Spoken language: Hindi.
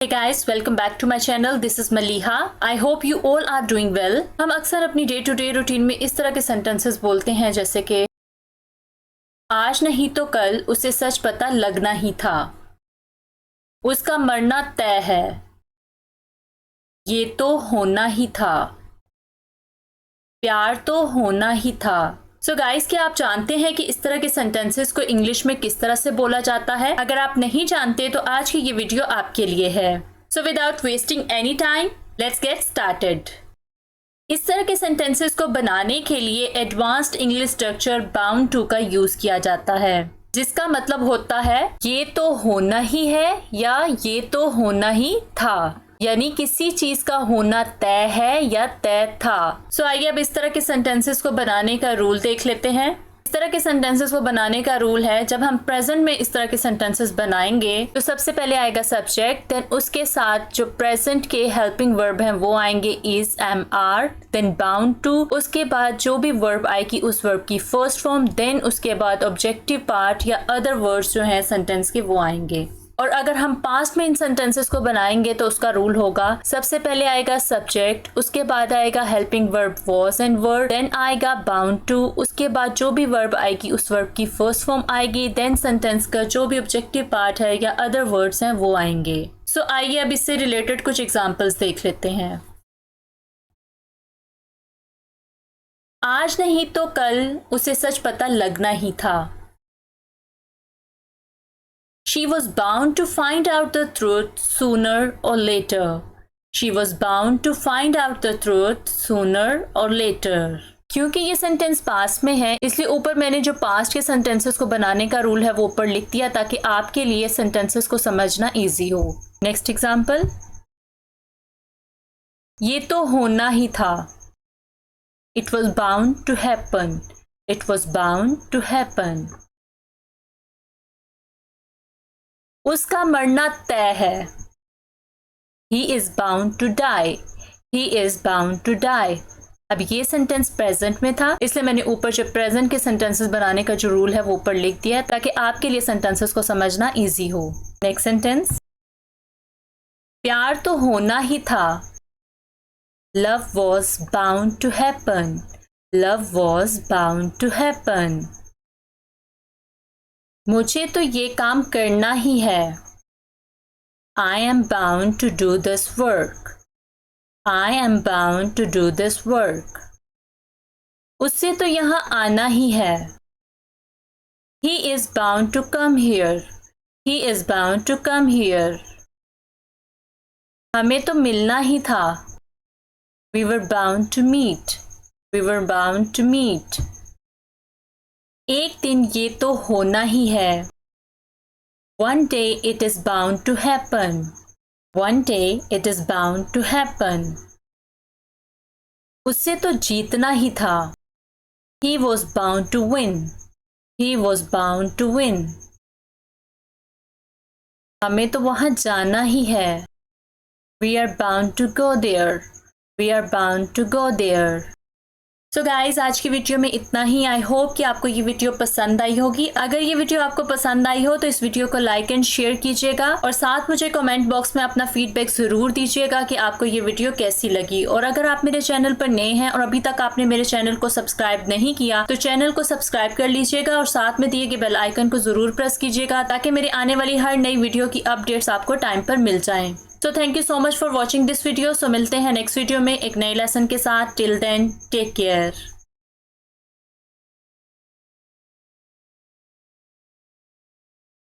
Hey guys, welcome back to my channel. This is Maliha. I hope you all are doing well. हम अक्सर अपनी डे टू डे रूटीन में इस तरह के सेंटेंसेस बोलते हैं जैसे कि आज नहीं तो कल उसे सच पता लगना ही था, उसका मरना तय है, ये तो होना ही था, प्यार तो होना ही था। सो गाइस, क्या आप जानते हैं कि इस तरह के सेंटेंसेस को इंग्लिश में किस तरह से बोला जाता है? अगर आप नहीं जानते तो आज की ये वीडियो आपके लिए है। So without wasting any time, let's get started. इस तरह के सेंटेंसेस को बनाने के लिए advanced English structure bound to का यूज किया जाता है, जिसका मतलब होता है ये तो होना ही है या ये तो होना ही था, यानी किसी चीज का होना तय है या तय था। सो आइए अब इस तरह के सेंटेंसेस को बनाने का रूल देख लेते हैं। इस तरह के सेंटेंसेस को बनाने का रूल है, जब हम प्रेजेंट में इस तरह के सेंटेंसेस बनाएंगे तो सबसे पहले आएगा सब्जेक्ट, देन उसके साथ जो प्रेजेंट के हेल्पिंग वर्ब हैं वो आएंगे is, am, are, then bound to, उसके बाद जो भी वर्ब आएगी उस वर्ब की फर्स्ट फॉर्म, देन उसके बाद ऑब्जेक्टिव पार्ट या अदर वर्ड्स जो हैं सेंटेंस के वो आएंगे। और अगर हम पास्ट में इन सेंटेंसेस को बनाएंगे तो उसका रूल होगा, सबसे पहले आएगा सब्जेक्ट, उसके बाद आएगा helping verb was and were, then आएगा बाउंड टू, उसके बाद जो भी वर्ब आएगी उस वर्ब की फर्स्ट फॉर्म आएगी, देन सेंटेंस का जो भी ऑब्जेक्टिव पार्ट है या अदर वर्ड्स हैं वो आएंगे। सो आइए अब इससे रिलेटेड कुछ एग्जांपल्स देख लेते हैं। आज नहीं तो कल उसे सच पता लगना ही था। She was bound to find out the truth sooner or later. She was bound to find out the truth sooner or later. क्योंकि ये सेंटेंस पास्ट में है इसलिए ऊपर मैंने जो पास्ट के सेंटेंसेस को बनाने का रूल है वो ऊपर लिख दिया ताकि आपके लिए सेंटेंसेस को समझना इजी हो। नेक्स्ट एग्जाम्पल, ये तो होना ही था। It was bound to happen. It was bound to happen. उसका मरना तय है। He is bound to die. He is bound to die. अब ये सेंटेंस प्रेजेंट में था इसलिए मैंने ऊपर जो प्रेजेंट के सेंटेंसेस बनाने का जो रूल है वो ऊपर लिख दिया ताकि आपके लिए सेंटेंसेस को समझना इजी हो। नेक्स्ट सेंटेंस, प्यार तो होना ही था। Love was bound to happen. Love was bound to happen. मुझे तो ये काम करना ही है। I am bound to do this work. I am bound to do this work. उससे तो यहाँ आना ही है। He is bound to come here. He is bound to come here. हमें तो मिलना ही था। We were bound to meet. We were bound to meet. एक दिन ये तो होना ही है। One day it is bound to happen. One day it is bound to happen. उससे तो जीतना ही था। He was bound to win. He was bound to win. हमें तो वहाँ जाना ही है। We are bound to go there. We are bound to go there. So guys, आज की वीडियो में इतना ही। आई होप कि आपको ये वीडियो पसंद आई होगी। अगर ये वीडियो आपको पसंद आई हो तो इस वीडियो को लाइक एंड शेयर कीजिएगा और साथ मुझे कमेंट बॉक्स में अपना फीडबैक ज़रूर दीजिएगा कि आपको ये वीडियो कैसी लगी। और अगर आप मेरे चैनल पर नए हैं और अभी तक आपने मेरे चैनल को सब्सक्राइब नहीं किया तो चैनल को सब्सक्राइब कर लीजिएगा और साथ में दिए गए बेल आइकन को ज़रूर प्रेस कीजिएगा ताकि मेरे आने वाली हर नई वीडियो की अपडेट्स आपको टाइम पर मिल जाएँ। So thank you so much for watching this video. So मिलते हैं नेक्स्ट वीडियो में एक नए लेसन के साथ। Till then, take care.